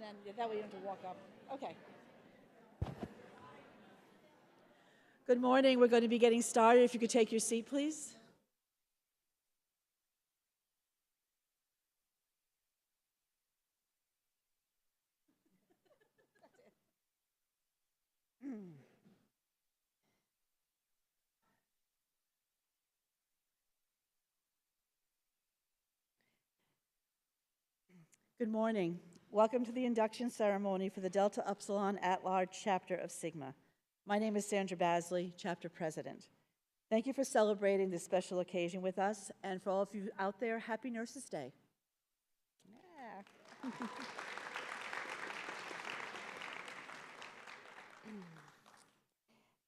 And then that way you don't have to walk up. Okay. Good morning. We're going to be getting started. If you could take your seat, please. Good morning. Welcome to the induction ceremony for the Delta Upsilon at-large chapter of Sigma. My name is Sandra Basley, chapter president. Thank you for celebrating this special occasion with us, and for all of you out there, happy Nurses Day. Yeah.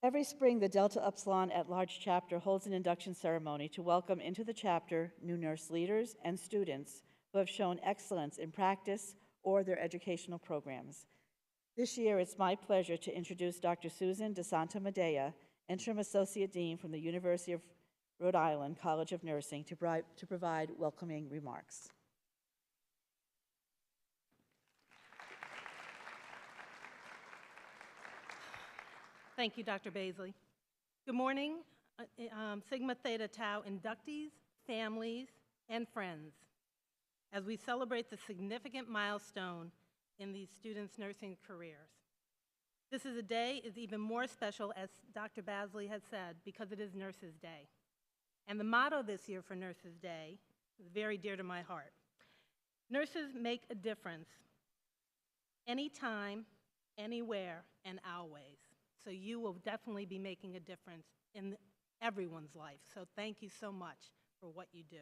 Every spring, the Delta Upsilon at-large chapter holds an induction ceremony to welcome into the chapter new nurse leaders and students who have shown excellence in practice or their educational programs. This year, it's my pleasure to introduce Dr. Susan DeSanta Medea, Interim Associate Dean from the University of Rhode Island College of Nursing, to provide welcoming remarks. Thank you, Dr. Basley. Good morning, Sigma Theta Tau inductees, families, and friends, as we celebrate the significant milestone in these students' nursing careers. This is a day is even more special, as Dr. Basley has said, because it is Nurses Day. And the motto this year for Nurses Day is very dear to my heart. Nurses make a difference anytime, anywhere, and always. So you will definitely be making a difference in everyone's life. So thank you so much for what you do.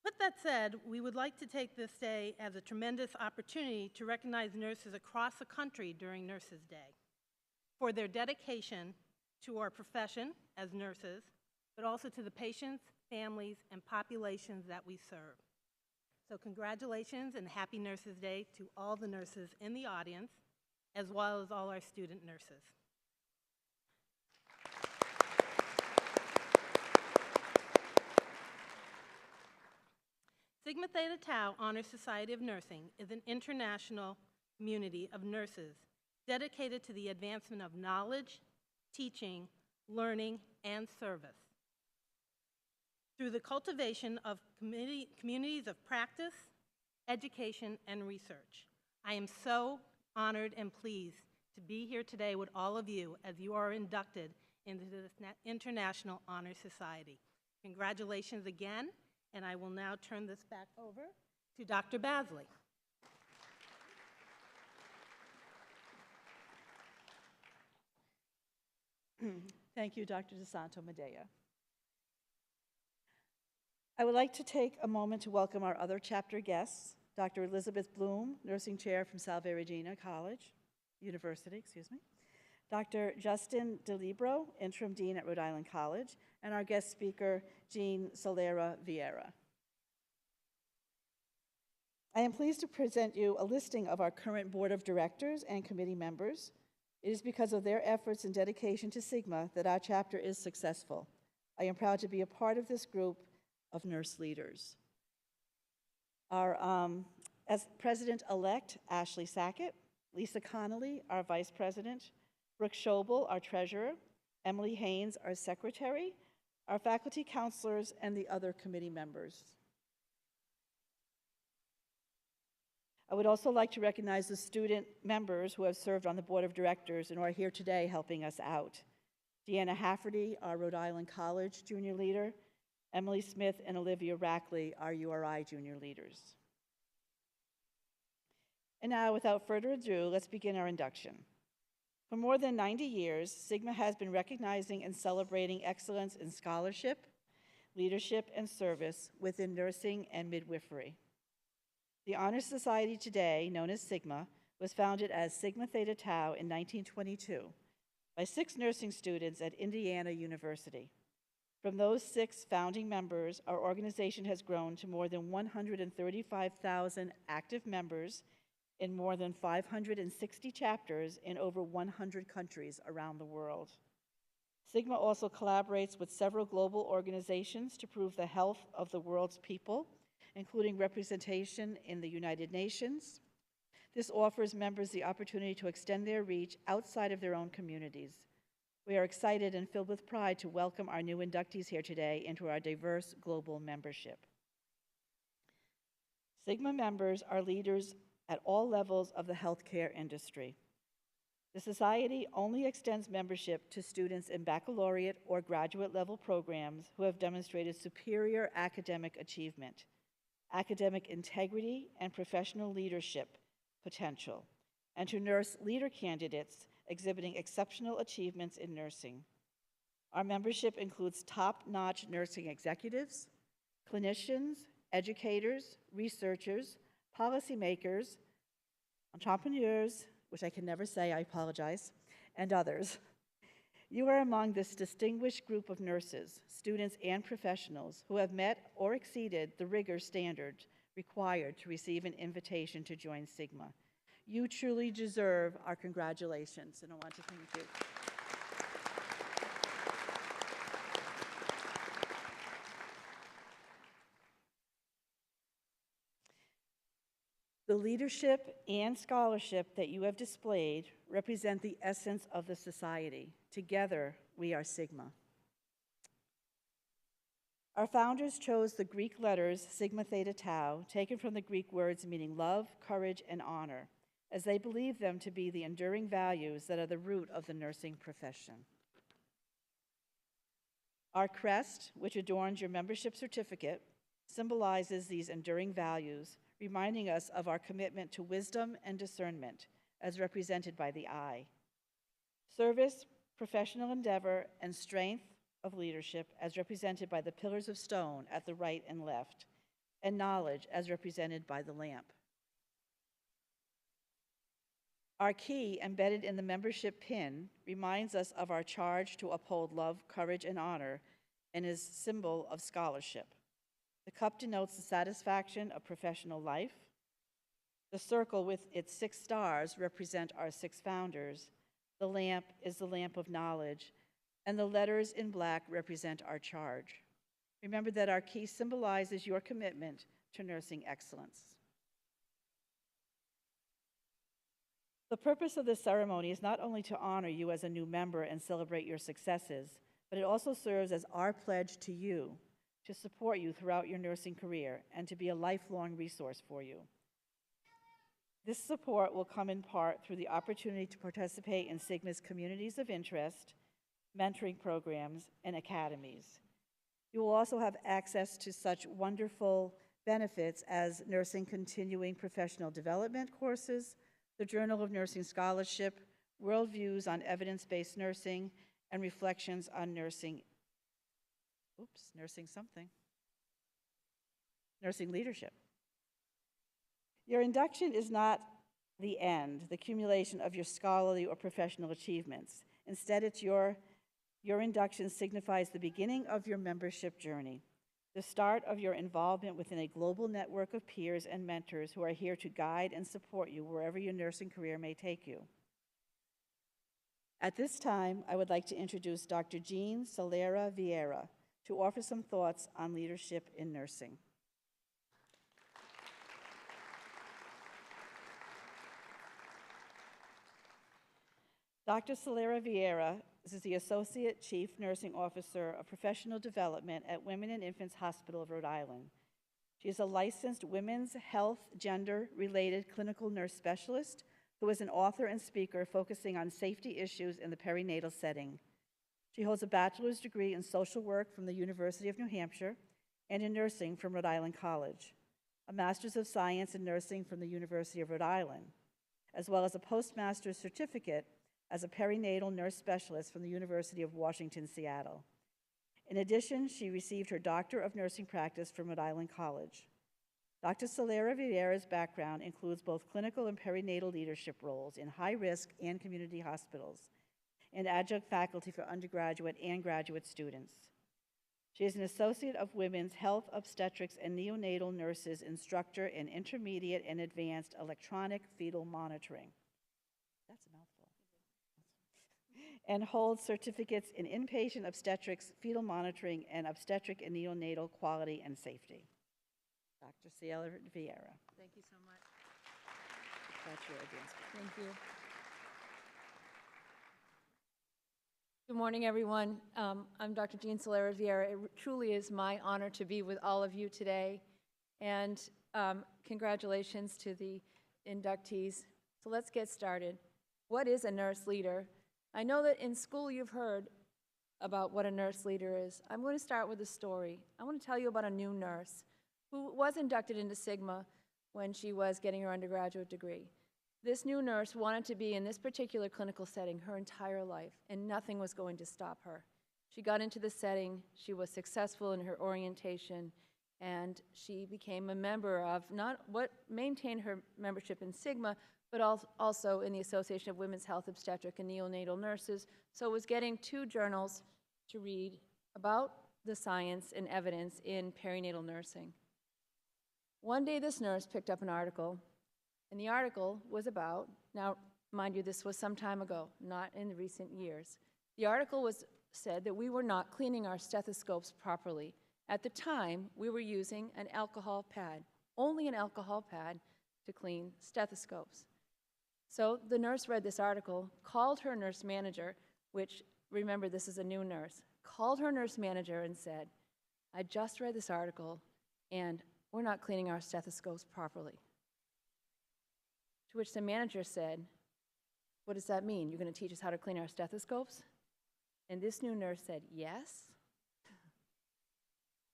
With that said, we would like to take this day as a tremendous opportunity to recognize nurses across the country during Nurses Day for their dedication to our profession as nurses, but also to the patients, families, and populations that we serve. So congratulations and happy Nurses Day to all the nurses in the audience, as well as all our student nurses. Sigma Theta Tau Honor Society of Nursing is an international community of nurses dedicated to the advancement of knowledge, teaching, learning, and service. Through the cultivation of communities of practice, education, and research. I am so honored and pleased to be here today with all of you as you are inducted into this International Honor Society. Congratulations again, and I will now turn this back over to Dr. Basley. Thank you, Dr. DeSanta Medea. I would like to take a moment to welcome our other chapter guests, Dr. Elizabeth Bloom, Nursing Chair from Salve Regina University, Dr. Justin DeLibero, Interim Dean at Rhode Island College, and our guest speaker, Jean Solera Vieira. I am pleased to present you a listing of our current Board of Directors and committee members. It is because of their efforts and dedication to Sigma that our chapter is successful. I am proud to be a part of this group of nurse leaders. As President-elect, Ashley Sackett, Lisa Connolly, our Vice President, Brooke Schobel, our Treasurer, Emily Haynes, our Secretary, our faculty counselors, and the other committee members. I would also like to recognize the student members who have served on the Board of Directors and who are here today helping us out. Deanna Hafferty, our Rhode Island College Junior Leader, Emily Smith and Olivia Rackley, our URI Junior Leaders. And now, without further ado, let's begin our induction. For more than 90 years, Sigma has been recognizing and celebrating excellence in scholarship, leadership, and service within nursing and midwifery. The Honor Society today, known as Sigma, was founded as Sigma Theta Tau in 1922 by 6 nursing students at Indiana University. From those 6 founding members, our organization has grown to more than 135,000 active members in more than 560 chapters in over 100 countries around the world. Sigma also collaborates with several global organizations to improve the health of the world's people, including representation in the United Nations. This offers members the opportunity to extend their reach outside of their own communities. We are excited and filled with pride to welcome our new inductees here today into our diverse global membership. Sigma members are leaders at all levels of the healthcare industry. The Society only extends membership to students in baccalaureate or graduate level programs who have demonstrated superior academic achievement, academic integrity, and professional leadership potential, and to nurse leader candidates exhibiting exceptional achievements in nursing. Our membership includes top-notch nursing executives, clinicians, educators, researchers, policymakers, entrepreneurs, which I can never say, I apologize, and others. You are among this distinguished group of nurses, students, and professionals who have met or exceeded the rigor standards required to receive an invitation to join Sigma. You truly deserve our congratulations, and I want to thank you. The leadership and scholarship that you have displayed represent the essence of the Society. Together, we are Sigma. Our founders chose the Greek letters Sigma Theta Tau, taken from the Greek words meaning love, courage, and honor, as they believed them to be the enduring values that are the root of the nursing profession. Our crest, which adorns your membership certificate, symbolizes these enduring values, reminding us of our commitment to wisdom and discernment, as represented by the I. Service, professional endeavor, and strength of leadership, as represented by the pillars of stone at the right and left, and knowledge, as represented by the lamp. Our key, embedded in the membership pin, reminds us of our charge to uphold love, courage, and honor, and is symbol of scholarship. The cup denotes the satisfaction of professional life. The circle with its 6 stars represent our 6 founders. The lamp is the lamp of knowledge, and the letters in black represent our charge. Remember that our key symbolizes your commitment to nursing excellence. The purpose of this ceremony is not only to honor you as a new member and celebrate your successes, but it also serves as our pledge to you to support you throughout your nursing career and to be a lifelong resource for you. This support will come in part through the opportunity to participate in Sigma's communities of interest, mentoring programs, and academies. You will also have access to such wonderful benefits as nursing continuing professional development courses, the Journal of Nursing Scholarship, worldviews on evidence-based nursing, and reflections on nursing leadership. Your induction is not the end, the accumulation of your scholarly or professional achievements. Instead, your induction signifies the beginning of your membership journey, the start of your involvement within a global network of peers and mentors who are here to guide and support you wherever your nursing career may take you. At this time, I would like to introduce Dr. Jean Solera Vieira to offer some thoughts on leadership in nursing. Dr. Solera Vieira is the Associate Chief Nursing Officer of Professional Development at Women and Infants Hospital of Rhode Island. She is a licensed women's health, gender-related clinical nurse specialist who is an author and speaker focusing on safety issues in the perinatal setting. She holds a bachelor's degree in social work from the University of New Hampshire and in nursing from Rhode Island College, a master's of science in nursing from the University of Rhode Island, as well as a postmaster's certificate as a perinatal nurse specialist from the University of Washington, Seattle. In addition, she received her Doctor of Nursing Practice from Rhode Island College. Dr. Solera Vieira's background includes both clinical and perinatal leadership roles in high-risk and community hospitals, and adjunct faculty for undergraduate and graduate students. She is an Associate of Women's Health, Obstetrics, and Neonatal Nurses Instructor in Intermediate and Advanced Electronic Fetal Monitoring. That's a mouthful. And holds certificates in inpatient obstetrics, fetal monitoring, and obstetric and neonatal quality and safety. Dr. Ciela Vieira. Thank you so much. That's your advance. Thank you. Good morning, everyone. I'm Dr. Jean Solera Vieira. It truly is my honor to be with all of you today. And congratulations to the inductees. So let's get started. What is a nurse leader? I know that in school you've heard about what a nurse leader is. I'm going to start with a story. I want to tell you about a new nurse who was inducted into Sigma when she was getting her undergraduate degree. This new nurse wanted to be in this particular clinical setting her entire life, and nothing was going to stop her. She got into the setting, she was successful in her orientation, and she became a member of maintained her membership in Sigma, but also in the Association of Women's Health Obstetric and Neonatal Nurses, so was getting 2 journals to read about the science and evidence in perinatal nursing. One day this nurse picked up an article, and the article was about, now mind you, this was some time ago, not in the recent years. The article said that we were not cleaning our stethoscopes properly. At the time, we were using an alcohol pad, only an alcohol pad to clean stethoscopes. So the nurse read this article, called her nurse manager, which, remember, this is a new nurse, called her nurse manager and said, I just read this article, and we're not cleaning our stethoscopes properly. To which the manager said, what does that mean? You're going to teach us how to clean our stethoscopes? And this new nurse said, yes.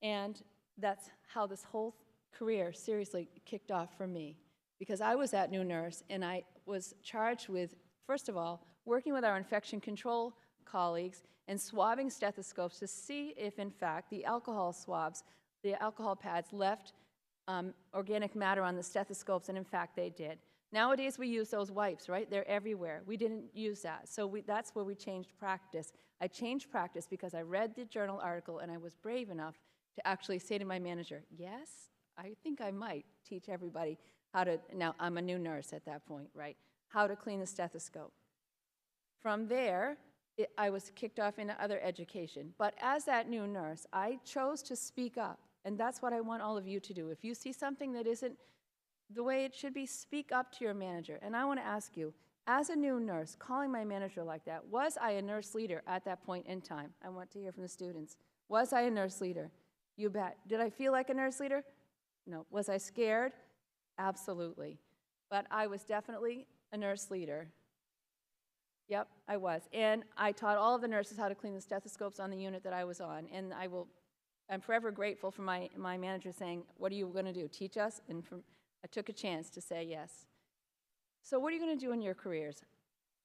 And that's how this whole career seriously kicked off for me. Because I was that new nurse, and I was charged with, first of all, working with our infection control colleagues and swabbing stethoscopes to see if, in fact, the alcohol swabs, the alcohol pads left organic matter on the stethoscopes, and in fact they did. Nowadays we use those wipes, right? They're everywhere. We didn't use that, so that's where we changed practice. I changed practice because I read the journal article and I was brave enough to actually say to my manager, yes, I think I might teach everybody how to, now I'm a new nurse at that point, right? How to clean the stethoscope. From there, I was kicked off into other education. But as that new nurse, I chose to speak up. And that's what I want all of you to do. If you see something that isn't the way it should be, speak up to your manager. And I want to ask you, as a new nurse, calling my manager like that, was I a nurse leader at that point in time? I want to hear from the students. Was I a nurse leader? You bet. Did I feel like a nurse leader? No. Was I scared? Absolutely. But I was definitely a nurse leader. Yep, I was. And I taught all of the nurses how to clean the stethoscopes on the unit that I was on. And I'm forever grateful for my manager saying, what are you going to do, teach us? And I took a chance to say yes. So what are you going to do in your careers?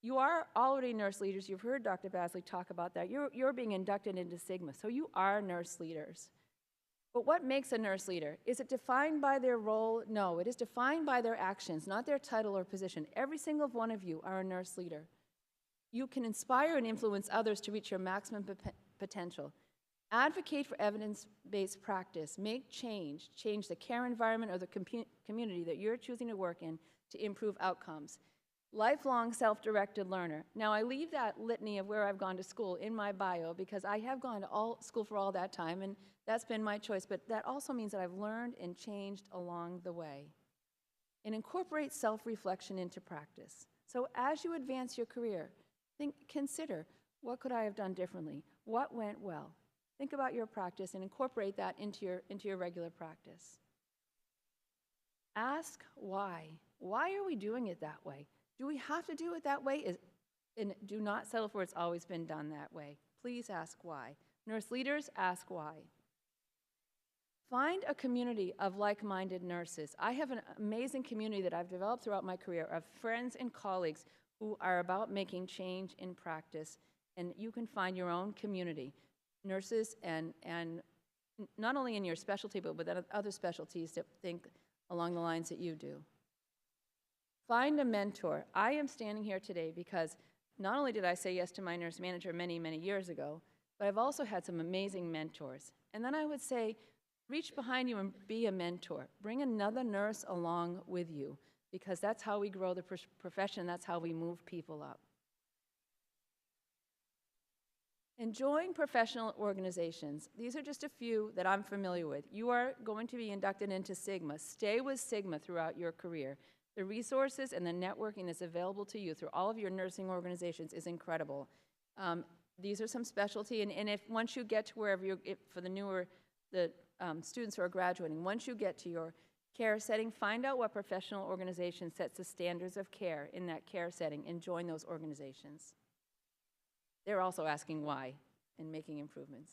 You are already nurse leaders. You've heard Dr. Basley talk about that. You're being inducted into Sigma, so you are nurse leaders. But what makes a nurse leader? Is it defined by their role? No, it is defined by their actions, not their title or position. Every single one of you are a nurse leader. You can inspire and influence others to reach your maximum potential. Advocate for evidence-based practice. Make change the care environment or the community that you're choosing to work in to improve outcomes. Lifelong self-directed learner. Now, I leave that litany of where I've gone to school in my bio because I have gone to school for all that time, and that's been my choice, but that also means that I've learned and changed along the way. And incorporate self-reflection into practice. So as you advance your career, consider, what could I have done differently? What went well? Think about your practice and incorporate that into your regular practice. Ask why. Why are we doing it that way? Do we have to do it that way? And do not settle for it's always been done that way. Please ask why. Nurse leaders, ask why. Find a community of like-minded nurses. I have an amazing community that I've developed throughout my career of friends and colleagues who are about making change in practice, and you can find your own community. Nurses and not only in your specialty, but with other specialties that think along the lines that you do. Find a mentor. I am standing here today because not only did I say yes to my nurse manager many, many years ago, but I've also had some amazing mentors. And then I would say, reach behind you and be a mentor. Bring another nurse along with you, because that's how we grow the profession, that's how we move people up. And join professional organizations. These are just a few that I'm familiar with. You are going to be inducted into Sigma. Stay with Sigma throughout your career. The resources and the networking that's available to you through all of your nursing organizations is incredible. These are some specialty, and if once you get to wherever you're, for the newer, the students who are graduating, once you get to your care setting, find out what professional organization sets the standards of care in that care setting and join those organizations. They're also asking why and making improvements.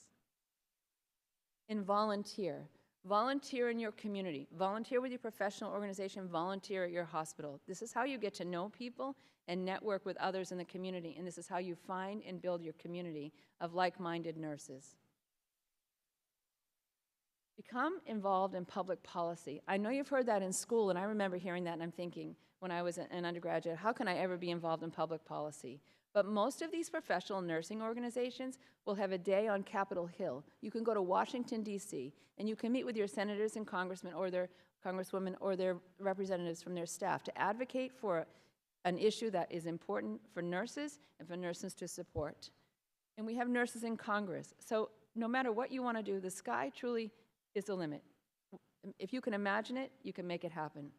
And volunteer. Volunteer in your community. Volunteer with your professional organization. Volunteer at your hospital. This is how you get to know people and network with others in the community, and this is how you find and build your community of like-minded nurses. Become involved in public policy. I know you've heard that in school, and I remember hearing that, and I'm thinking, when I was an undergraduate, how can I ever be involved in public policy? But most of these professional nursing organizations will have a day on Capitol Hill. You can go to Washington, D.C., and you can meet with your senators and congressmen or their congresswomen or their representatives from their staff to advocate for an issue that is important for nurses and for nurses to support. And we have nurses in Congress. So no matter what you want to do, the sky truly is the limit. If you can imagine it, you can make it happen.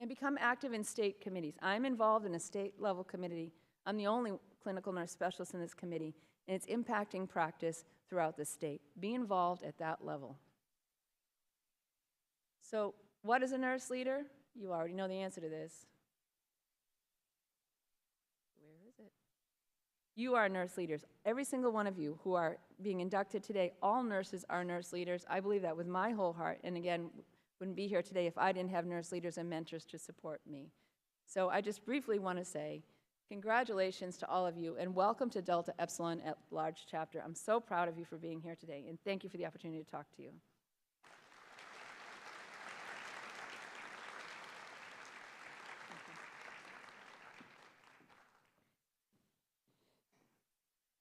And become active in state committees. I'm involved in a state-level committee. I'm the only clinical nurse specialist in this committee, and it's impacting practice throughout the state. Be involved at that level. So, what is a nurse leader? You already know the answer to this. Where is it? You are nurse leaders. Every single one of you who are being inducted today, all nurses are nurse leaders. I believe that with my whole heart, and again, wouldn't be here today if I didn't have nurse leaders and mentors to support me. So I just briefly want to say, congratulations to all of you, and welcome to Delta Epsilon at Large Chapter. I'm so proud of you for being here today, and thank you for the opportunity to talk to you.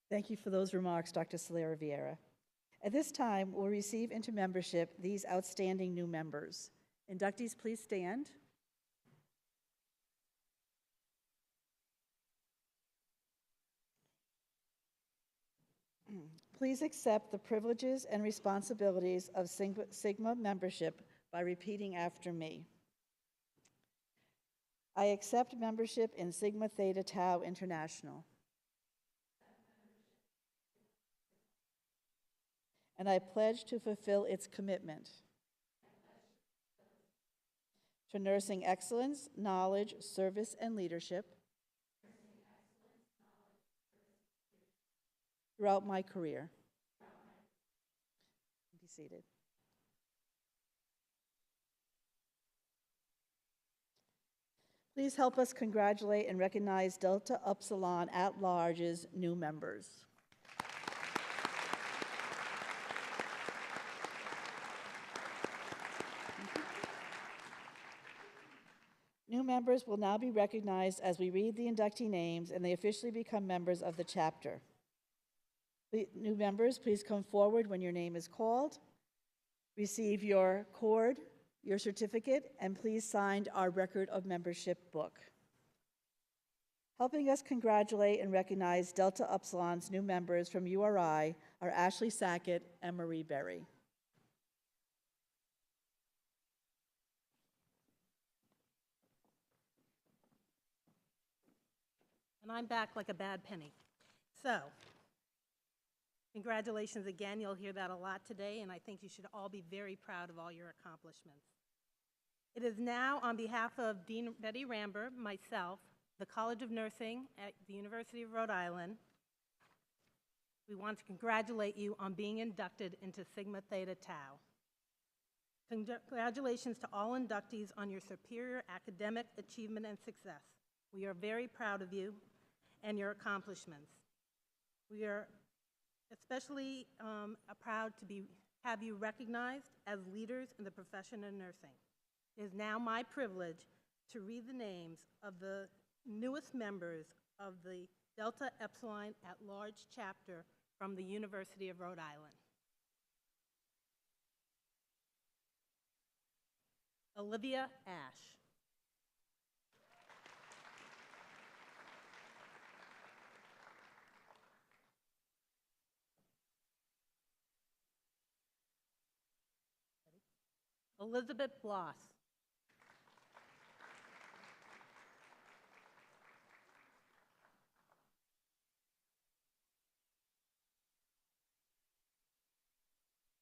Thank you for those remarks, Dr. Solera Vieira. At this time, we'll receive into membership these outstanding new members. Inductees, please stand. Please accept the privileges and responsibilities of Sigma membership by repeating after me. I accept membership in Sigma Theta Tau International. And I pledge to fulfill its commitment to nursing excellence, knowledge, service, and leadership throughout my career. Be seated. Please help us congratulate and recognize Delta Upsilon at Large's new members. New members will now be recognized as we read the inductee names and they officially become members of the chapter. New members, please come forward when your name is called. Receive your cord, your certificate, and please sign our record of membership book. Helping us congratulate and recognize Delta Upsilon's new members from URI are Ashley Sackett and Marie Berry. And I'm back like a bad penny. So, congratulations again. You'll hear that a lot today, and I think you should all be very proud of all your accomplishments. It is now, on behalf of Dean Betty Ramber, myself, the College of Nursing at the University of Rhode Island, we want to congratulate you on being inducted into Sigma Theta Tau. Congratulations to all inductees on your superior academic achievement and success. We are very proud of you and your accomplishments. We are especially proud to have you recognized as leaders in the profession of nursing. It is now my privilege to read the names of the newest members of the Delta Epsilon at Large chapter from the University of Rhode Island. Olivia Ash. Elizabeth Bloss.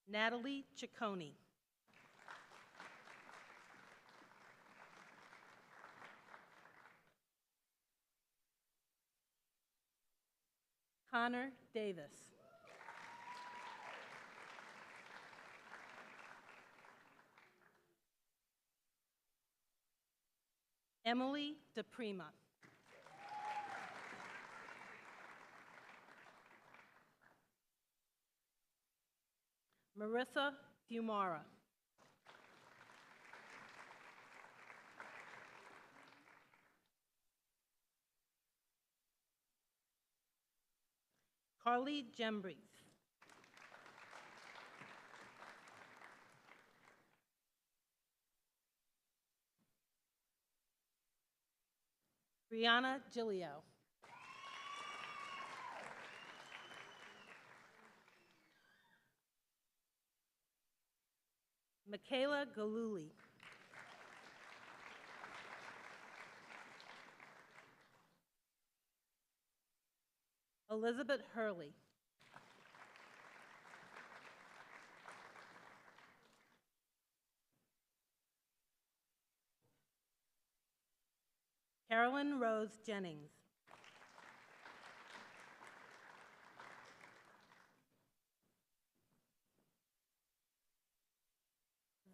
Natalie Ciccone. Connor Davis. Emily DePrima. Marissa Fumara. Carly Jembries. Brianna Gilio. Michaela Galuli. Elizabeth Hurley. Carolyn Rose Jennings.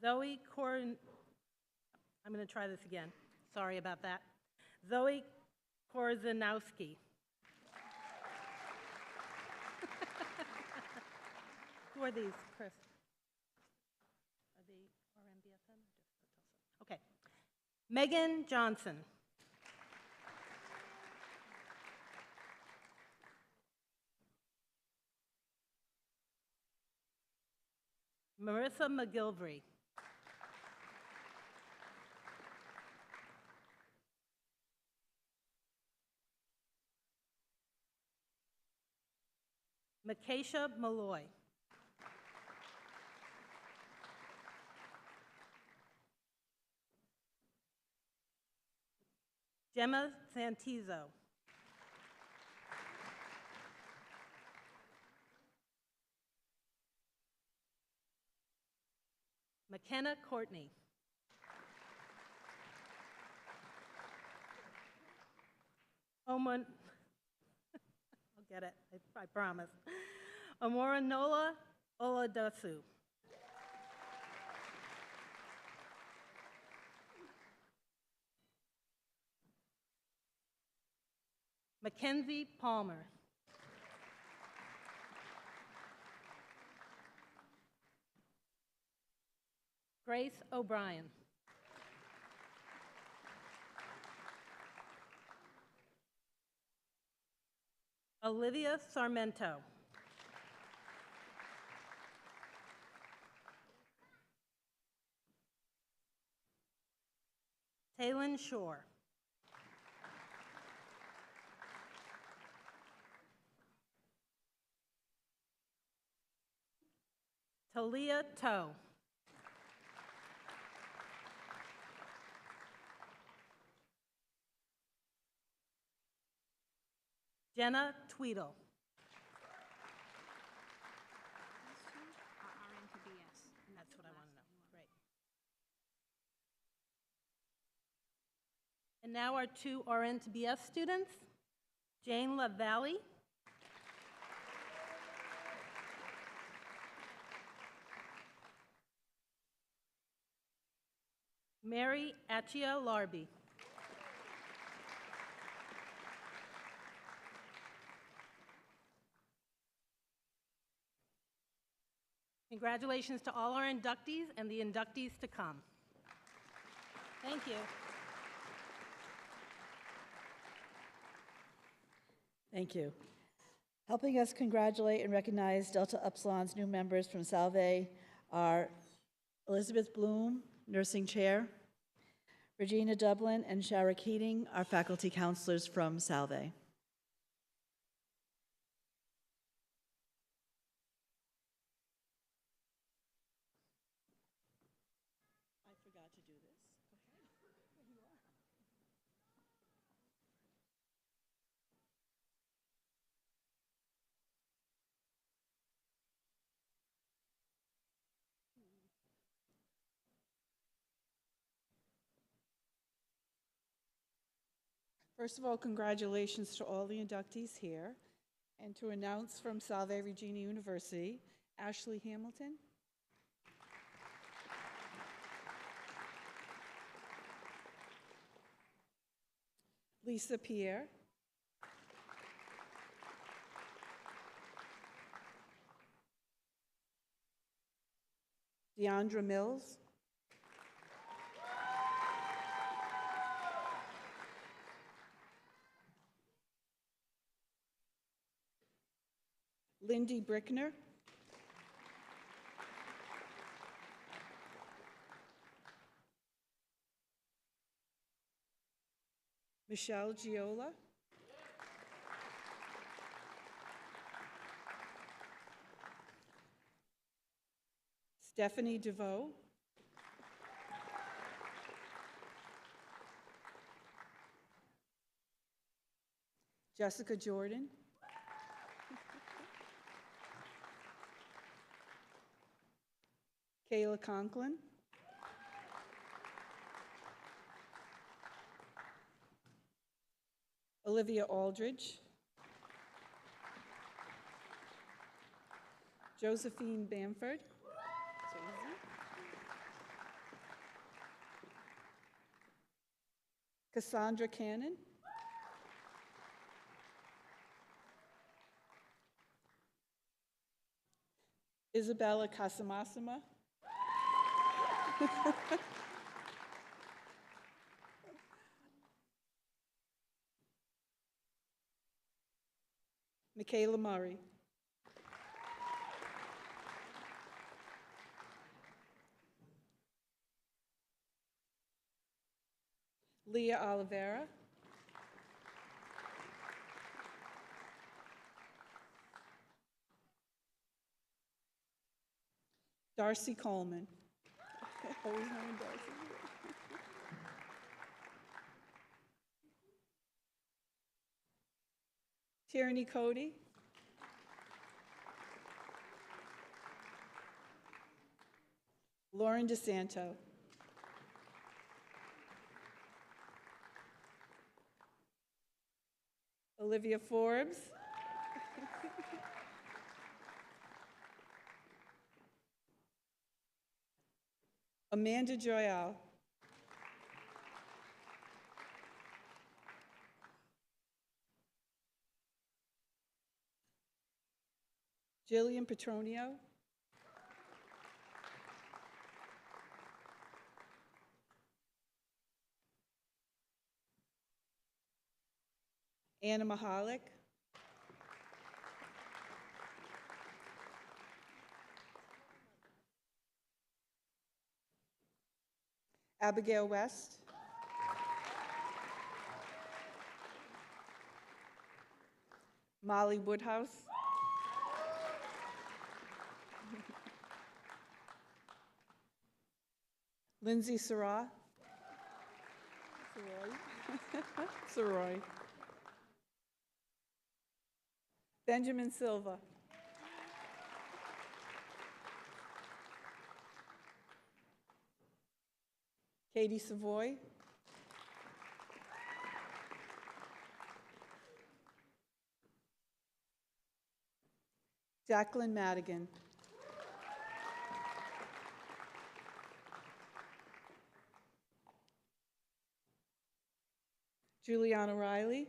Zoe Corin, I'm going to try this again. Sorry about that. Zoe Korzanowski. Who are these, Chris? Are they RMBSN or just Tulsa? Okay. Megan Johnson. Marissa McGilvery. Makesha Malloy. Gemma Santizo. McKenna Courtney. Oman, I'll get it, I promise. Amoranola Oladasu. Mackenzie Palmer. Grace O'Brien. Olivia Sarmento. Taylin Shore. Talia Toe. Jenna Tweedle. RN to BS. That's what I want to know. Great. And now our two RN to BS students, Jane LaValle. Mary Achia Larby. Congratulations to all our inductees and the inductees to come. Thank you. Thank you. Helping us congratulate and recognize Delta Upsilon's new members from Salve are Elizabeth Bloom, Nursing Chair, Regina Dublin and Shara Keating, our faculty counselors from Salve. First of all, congratulations to all the inductees here, and to announce from Salve Regina University, Ashley Hamilton. Lisa Pierre. Deandra Mills. Lindy Brickner. Michelle Giola. Stephanie DeVoe. Jessica Jordan. Kayla Conklin. Olivia Aldridge. Josephine Bamford. Cassandra Cannon. Isabella Casamasima. Michaela Murray. Leah Oliveira. Darcy Coleman. Always known Darcy. Tierney Cody. Lauren DeSanto. Olivia Forbes. Amanda Joyal. Jillian Petronio. Anna Mahalik. Abigail West. Molly Woodhouse. Lindsay Sarah. Saroy. Benjamin Silva. Katie Savoy. Jacqueline Madigan. Juliana Riley.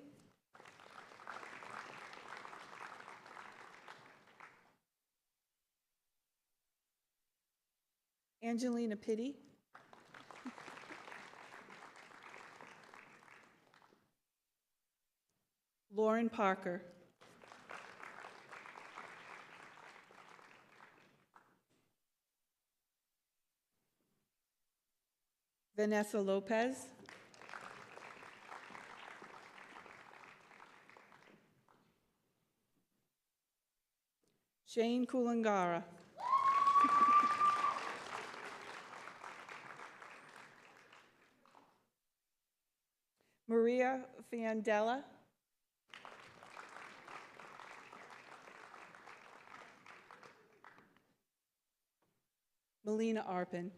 Angelina Pitti. Lauren Parker. Vanessa Lopez. Shane Kulangara. Maria Fiandella. Melina Arpin.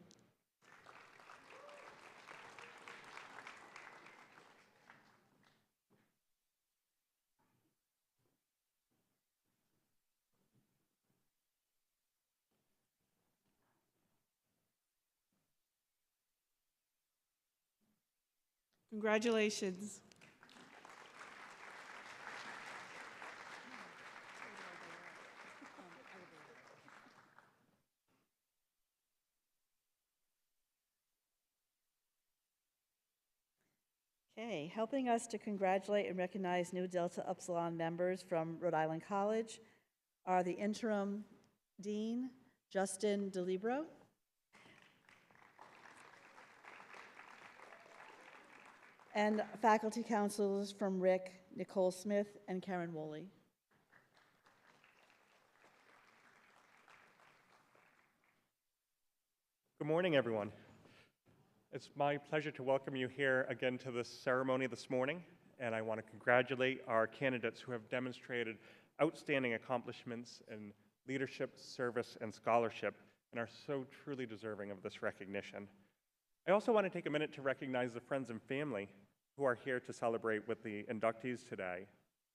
Congratulations. Okay, helping us to congratulate and recognize new Delta Upsilon members from Rhode Island College are the interim dean, Justin DeLibero, and faculty counselors from Rick, Nicole Smith, and Karen Woolley. Good morning, everyone. It's my pleasure to welcome you here again to this ceremony this morning, and I want to congratulate our candidates who have demonstrated outstanding accomplishments in leadership, service, and scholarship, and are so truly deserving of this recognition. I also want to take a minute to recognize the friends and family who are here to celebrate with the inductees today,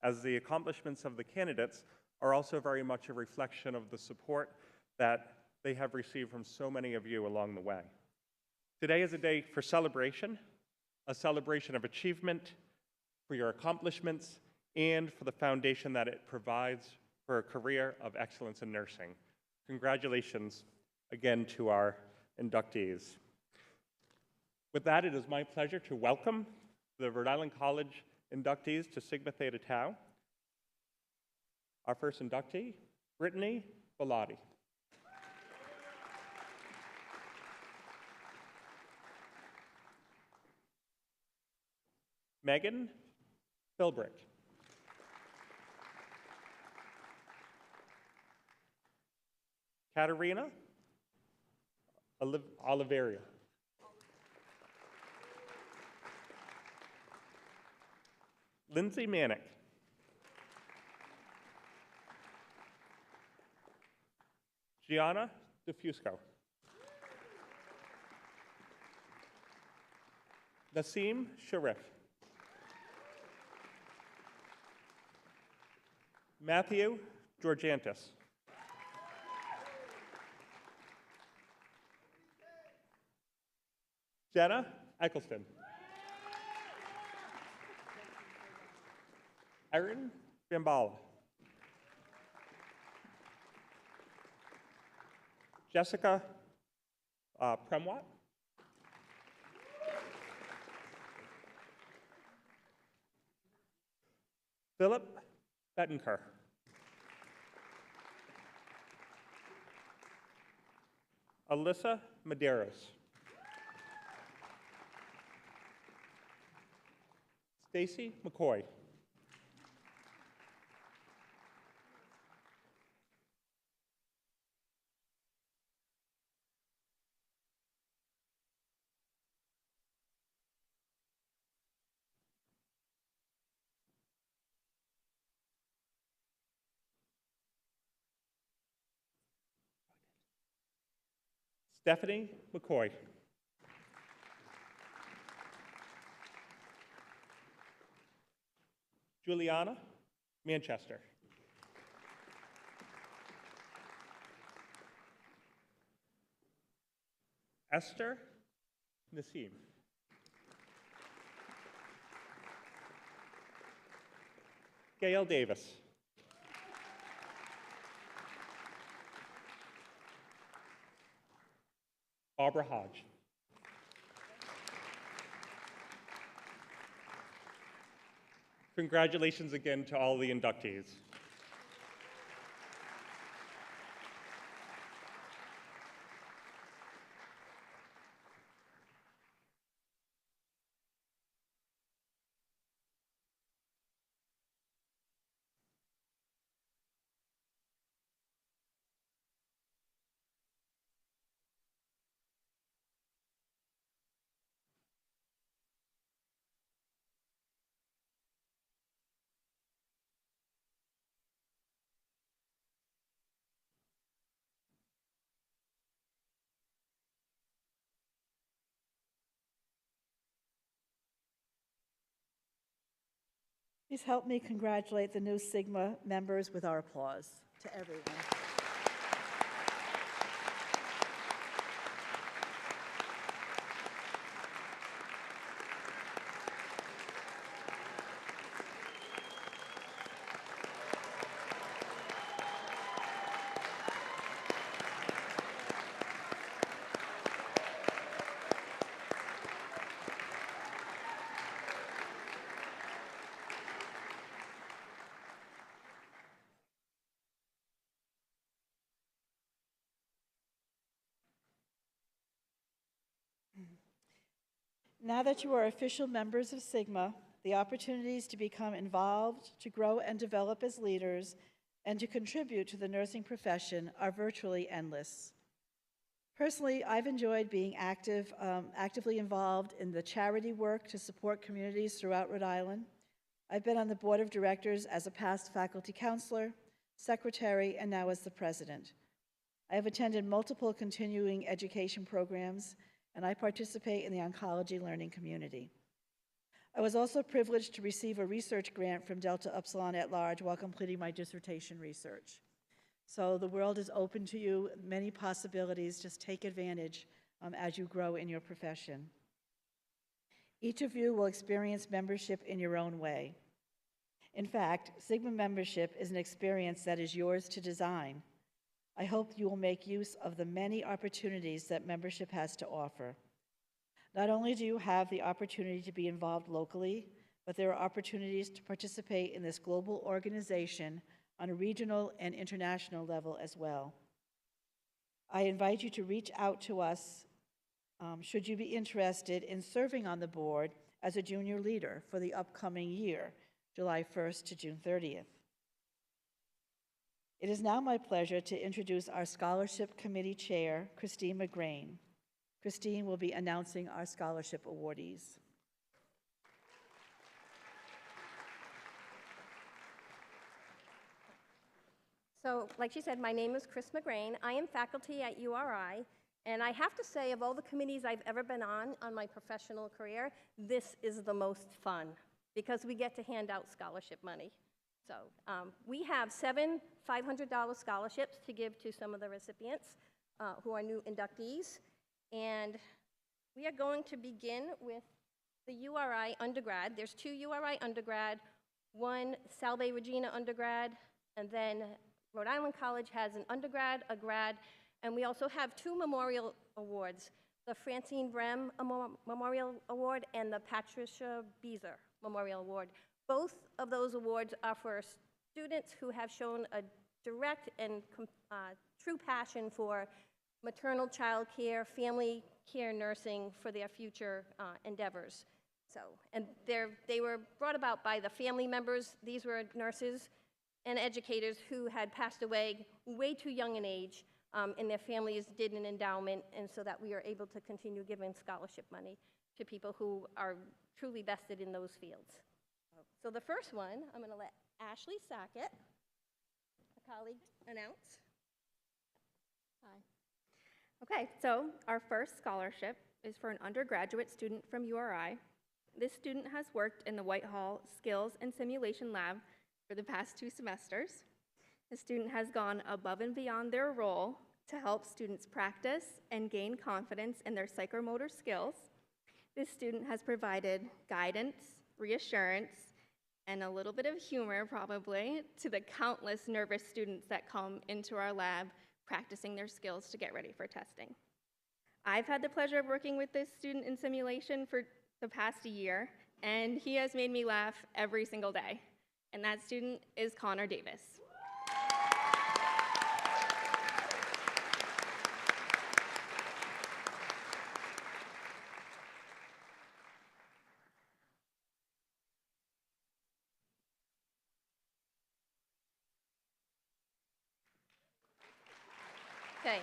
as the accomplishments of the candidates are also very much a reflection of the support that they have received from so many of you along the way. Today is a day for celebration, a celebration of achievement, for your accomplishments, and for the foundation that it provides for a career of excellence in nursing. Congratulations again to our inductees. With that, it is my pleasure to welcome the Rhode Island College inductees to Sigma Theta Tau. Our first inductee, Brittany Bellotti. Megan Philbrick. Katerina Oliveria. Lindsay Manick. Gianna DeFusco. Nassim Sharif. Matthew Georgantis. Jenna Eccleston. Erin Bambala. Jessica Premwat. Philip Bettenker. Alyssa Medeiros. Stacy McCoy. Stephanie McCoy. Juliana Manchester. Esther Nassim. Gail Davis. Barbara Hodge. Congratulations again to all the inductees. Please help me congratulate the new Sigma members with our applause to everyone. Now that you are official members of Sigma, the opportunities to become involved, to grow and develop as leaders, and to contribute to the nursing profession are virtually endless. Personally, I've enjoyed being actively involved in the charity work to support communities throughout Rhode Island. I've been on the board of directors as a past faculty counselor, secretary, and now as the president. I have attended multiple continuing education programs, and I participate in the oncology learning community. I was also privileged to receive a research grant from Delta Upsilon at Large while completing my dissertation research. So the world is open to you, many possibilities. Just take advantage as you grow in your profession. Each of you will experience membership in your own way. In fact, Sigma membership is an experience that is yours to design. I hope you will make use of the many opportunities that membership has to offer. Not only do you have the opportunity to be involved locally, but there are opportunities to participate in this global organization on a regional and international level as well. I invite you to reach out to us should you be interested in serving on the board as a junior leader for the upcoming year, July 1st to June 30th. It is now my pleasure to introduce our Scholarship Committee Chair, Christine McGrain. Christine will be announcing our scholarship awardees. So, like she said, my name is Chris McGrain. I am faculty at URI, and I have to say, of all the committees I've ever been on my professional career, this is the most fun because we get to hand out scholarship money. So, we have 7 $500 scholarships to give to some of the recipients who are new inductees, and we are going to begin with the URI undergrad. There's 2 URI undergrad, 1 Salve Regina undergrad, and then Rhode Island College has an undergrad, a grad, and we also have 2 memorial awards, the Francine Brem Memorial Award and the Patricia Beezer Memorial Award. Both of those awards are for students who have shown a direct and true passion for maternal child care, family care nursing for their future endeavors. So, and they were brought about by the family members. These were nurses and educators who had passed away way too young in age, and their families did an endowment, and so that we are able to continue giving scholarship money to people who are truly vested in those fields. So the first one, I'm going to let Ashley Sackett, a colleague, announce. Hi. Okay, so our first scholarship is for an undergraduate student from URI. This student has worked in the Whitehall Skills and Simulation Lab for the past 2 semesters. The student has gone above and beyond their role to help students practice and gain confidence in their psychomotor skills. This student has provided guidance, reassurance, and a little bit of humor, probably, to the countless nervous students that come into our lab practicing their skills to get ready for testing. I've had the pleasure of working with this student in simulation for the past year, and he has made me laugh every single day. And that student is Connor Davis. Okay.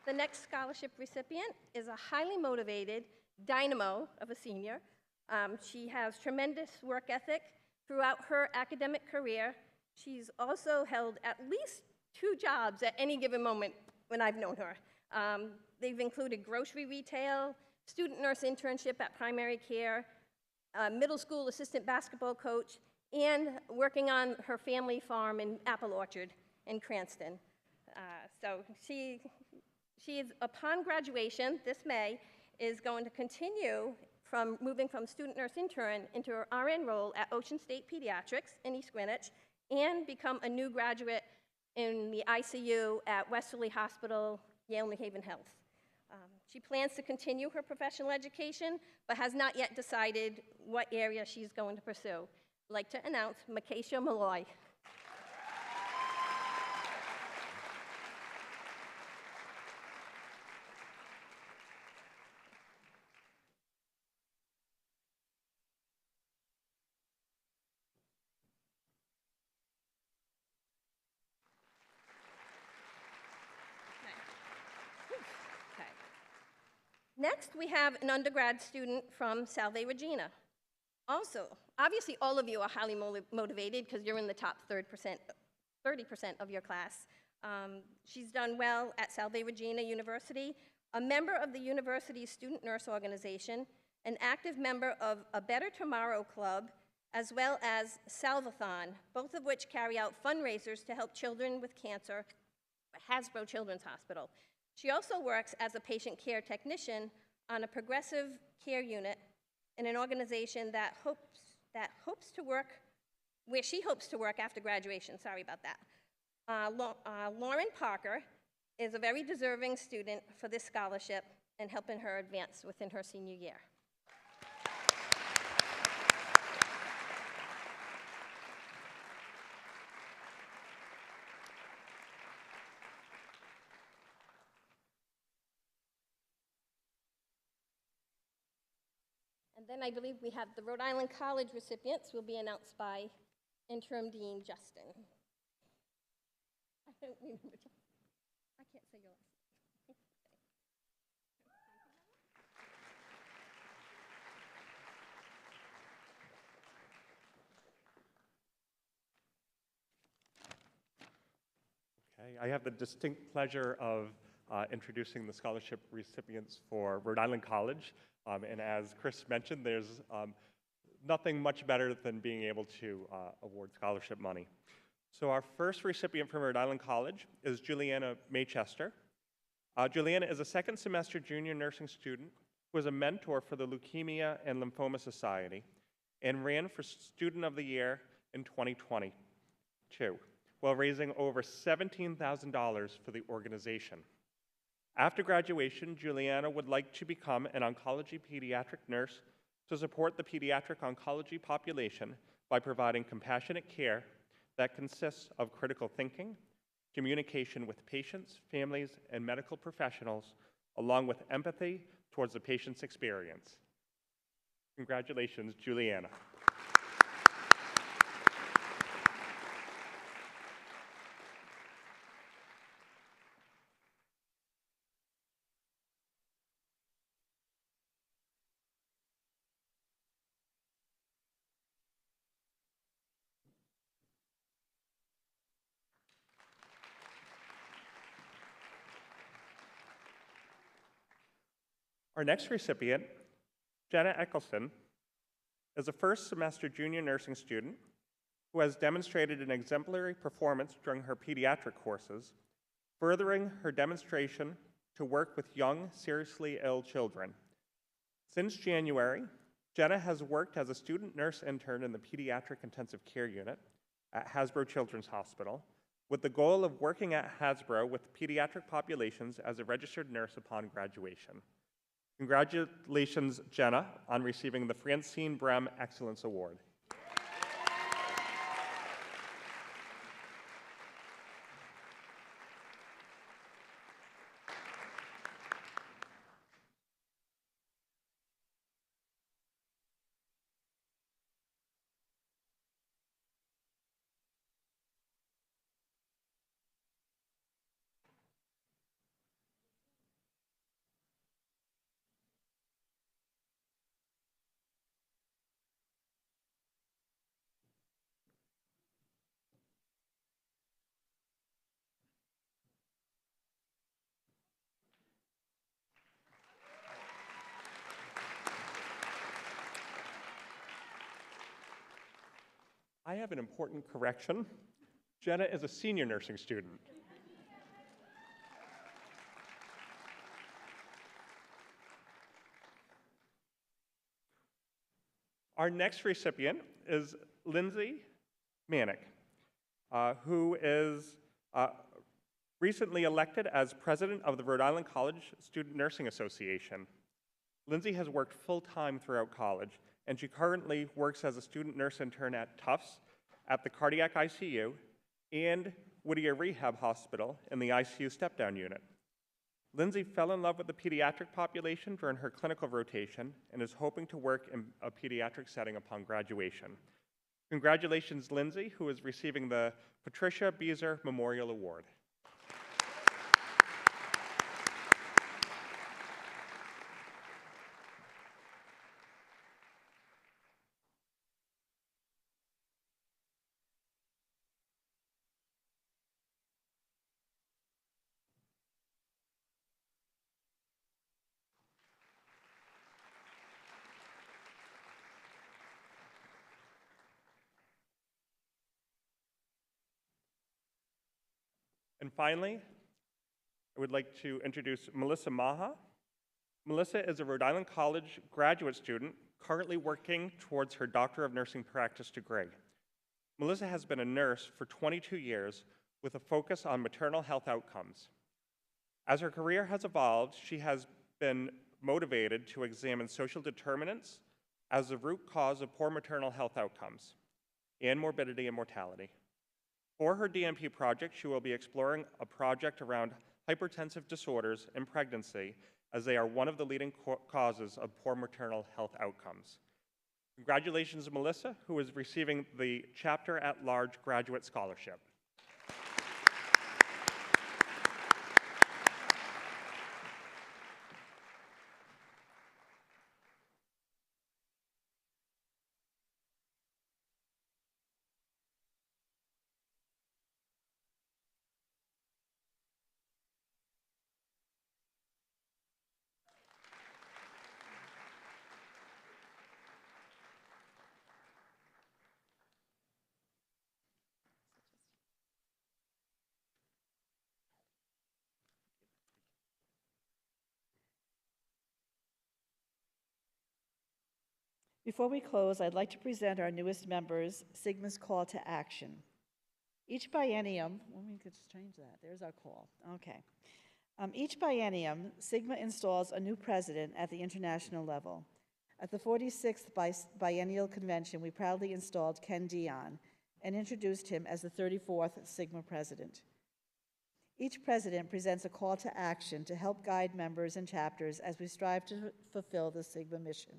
The next scholarship recipient is a highly motivated dynamo of a senior. She has tremendous work ethic throughout her academic career. She's also held at least 2 jobs at any given moment when I've known her. They've included grocery retail, student nurse internship at primary care, middle school assistant basketball coach, and working on her family farm in Apple Orchard in Cranston. So she is, upon graduation this May, is going to continue moving from student nurse intern into her RN role at Ocean State Pediatrics in East Greenwich and become a new graduate in the ICU at Westerly Hospital, Yale New Haven Health. She plans to continue her professional education, but has not yet decided what area she's going to pursue. I'd like to announce Makaisha Malloy. Next, we have an undergrad student from Salve Regina. Also, obviously, all of you are highly motivated because you're in the top 30% of your class. She's done well at Salve Regina University, a member of the university's student nurse organization, an active member of a Better Tomorrow Club, as well as Salvathon, both of which carry out fundraisers to help children with cancer at Hasbro Children's Hospital. She also works as a patient care technician on a progressive care unit in an organization that hopes to work, where she hopes to work after graduation. Sorry about that. Lauren Parker is a very deserving student for this scholarship and helping her advance within her senior year. And then I believe we have the Rhode Island College recipients will be announced by Interim Dean Justin. I don't remember. I can't say your last name. Okay, I have the distinct pleasure of introducing the scholarship recipients for Rhode Island College. And as Chris mentioned, there's nothing much better than being able to award scholarship money. So our first recipient from Rhode Island College is Juliana Maychester. Juliana is a second semester junior nursing student who is a mentor for the Leukemia and Lymphoma Society and ran for Student of the Year in 2022, while raising over $17,000 for the organization. After graduation, Juliana would like to become an oncology pediatric nurse to support the pediatric oncology population by providing compassionate care that consists of critical thinking, communication with patients, families, and medical professionals, along with empathy towards the patient's experience. Congratulations, Juliana. Our next recipient, Jenna Eccleston, is a first semester junior nursing student who has demonstrated an exemplary performance during her pediatric courses, furthering her demonstration to work with young, seriously ill children. Since January, Jenna has worked as a student nurse intern in the Pediatric Intensive Care Unit at Hasbro Children's Hospital, with the goal of working at Hasbro with pediatric populations as a registered nurse upon graduation. Congratulations, Jenna, on receiving the Francine Brem Excellence Award. I have an important correction. Jenna is a senior nursing student. Our next recipient is Lindsay Manick, who is recently elected as president of the Rhode Island College Student Nursing Association. Lindsay has worked full-time throughout college, and she currently works as a student nurse intern at Tufts, at the Cardiac ICU, and Whittier Rehab Hospital in the ICU step-down unit. Lindsay fell in love with the pediatric population during her clinical rotation and is hoping to work in a pediatric setting upon graduation. Congratulations, Lindsay, who is receiving the Patricia Beezer Memorial Award. And finally, I would like to introduce Melissa Maha. Melissa is a Rhode Island College graduate student currently working towards her Doctor of Nursing Practice degree. Melissa has been a nurse for 22 years with a focus on maternal health outcomes. As her career has evolved, she has been motivated to examine social determinants as the root cause of poor maternal health outcomes and morbidity and mortality. For her DNP project, she will be exploring a project around hypertensive disorders in pregnancy, as they are one of the leading causes of poor maternal health outcomes. Congratulations, Melissa, who is receiving the Chapter at Large Graduate Scholarship. Before we close, I'd like to present our newest members, Sigma's call to action. Each biennium, well, we could just change that. There's our call. Okay. Each biennium, Sigma installs a new president at the international level. At the 46th Biennial Convention, we proudly installed Ken Dion and introduced him as the 34th Sigma president. Each president presents a call to action to help guide members and chapters as we strive to fulfill the Sigma mission.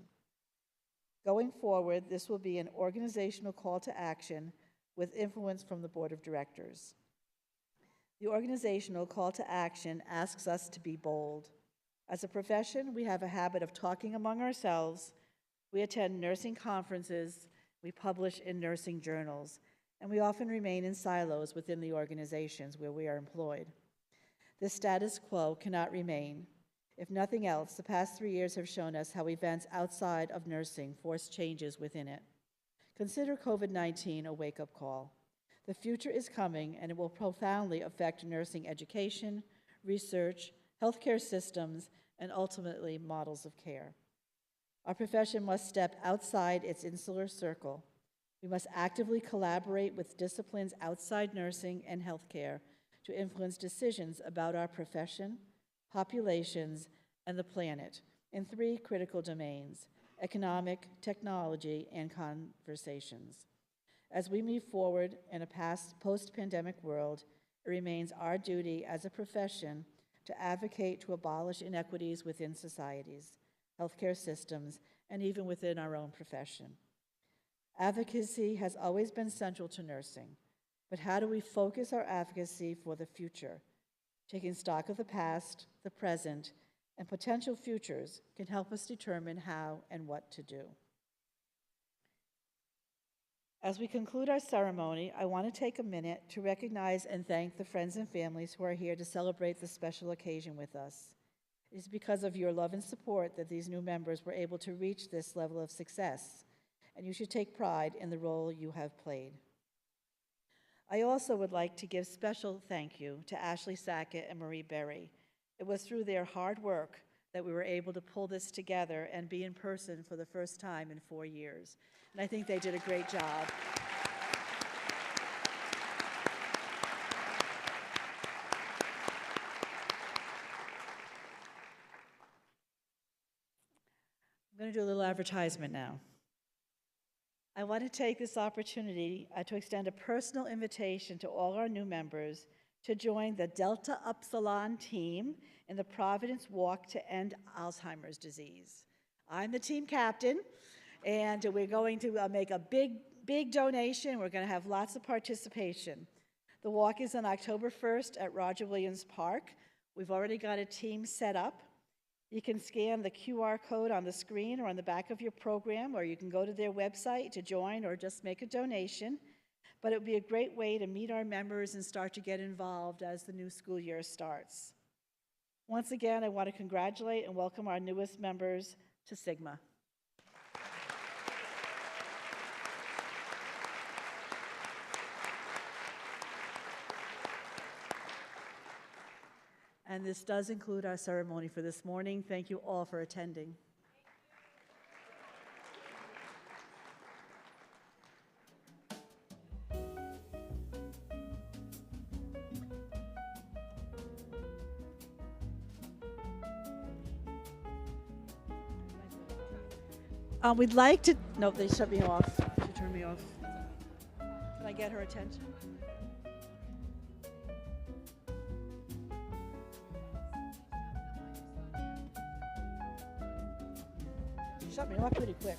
Going forward, this will be an organizational call to action with influence from the Board of Directors. The organizational call to action asks us to be bold. As a profession, we have a habit of talking among ourselves. We attend nursing conferences, we publish in nursing journals, and we often remain in silos within the organizations where we are employed. This status quo cannot remain. If nothing else, the past 3 years have shown us how events outside of nursing force changes within it. Consider COVID-19 a wake-up call. The future is coming, and it will profoundly affect nursing education, research, healthcare systems, and ultimately models of care. Our profession must step outside its insular circle. We must actively collaborate with disciplines outside nursing and healthcare to influence decisions about our profession, populations, and the planet in 3 critical domains: economic, technology, and conversations. As we move forward in a post-pandemic world, it remains our duty as a profession to advocate to abolish inequities within societies, healthcare systems, and even within our own profession. Advocacy has always been central to nursing, but how do we focus our advocacy for the future? Taking stock of the past, the present, and potential futures can help us determine how and what to do. As we conclude our ceremony, I want to take a minute to recognize and thank the friends and families who are here to celebrate this special occasion with us. It is because of your love and support that these new members were able to reach this level of success, and you should take pride in the role you have played. I also would like to give special thank you to Ashley Sackett and Marie Berry. It was through their hard work that we were able to pull this together and be in person for the first time in 4 years. And I think they did a great job. I'm going to do a little advertisement now. I want to take this opportunity to extend a personal invitation to all our new members to join the Delta Upsilon team in the Providence Walk to End Alzheimer's Disease. I'm the team captain, and we're going to make a big donation. We're going to have lots of participation. The walk is on October 1st at Roger Williams Park. We've already got a team set up. You can scan the QR code on the screen or on the back of your program, or you can go to their website to join or just make a donation. But it would be a great way to meet our members and start to get involved as the new school year starts. Once again, I want to congratulate and welcome our newest members to Sigma. And this does include our ceremony for this morning. Thank you all for attending. We'd like to, no, they shut me off. She turned me off. Can I get her attention? She shut me off pretty quick.